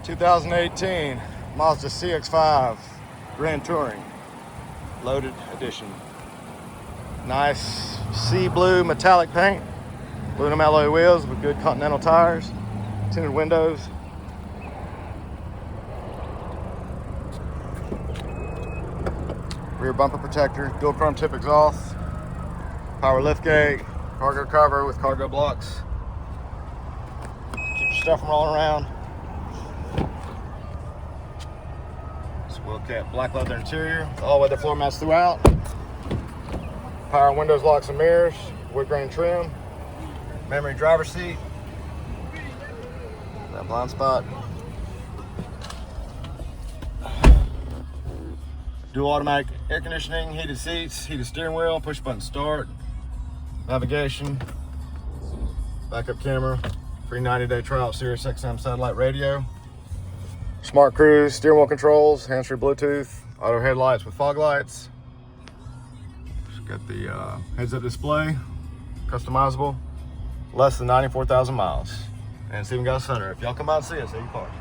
2018 Mazda CX-5 Grand Touring Loaded Edition. Nice sea blue metallic paint, aluminum alloy wheels with good Continental tires, tinted windows. Rear bumper protector, dual chrome tip exhaust, power liftgate, cargo cover with cargo blocks. Keep your stuff from rolling around. Well kept black leather interior, all weather floor mats throughout. Power windows, locks and mirrors, wood grain trim, memory driver seat. That blind spot. Dual automatic air conditioning, heated seats, heated steering wheel, push button start, navigation, backup camera, free 90-day trial Sirius XM satellite radio. Smart cruise, steering wheel controls, hands-free Bluetooth, auto headlights with fog lights. Got the heads-up display, customizable, less than 94,000 miles. And it's even got a sunroof. Y'all come out and see us, there you park.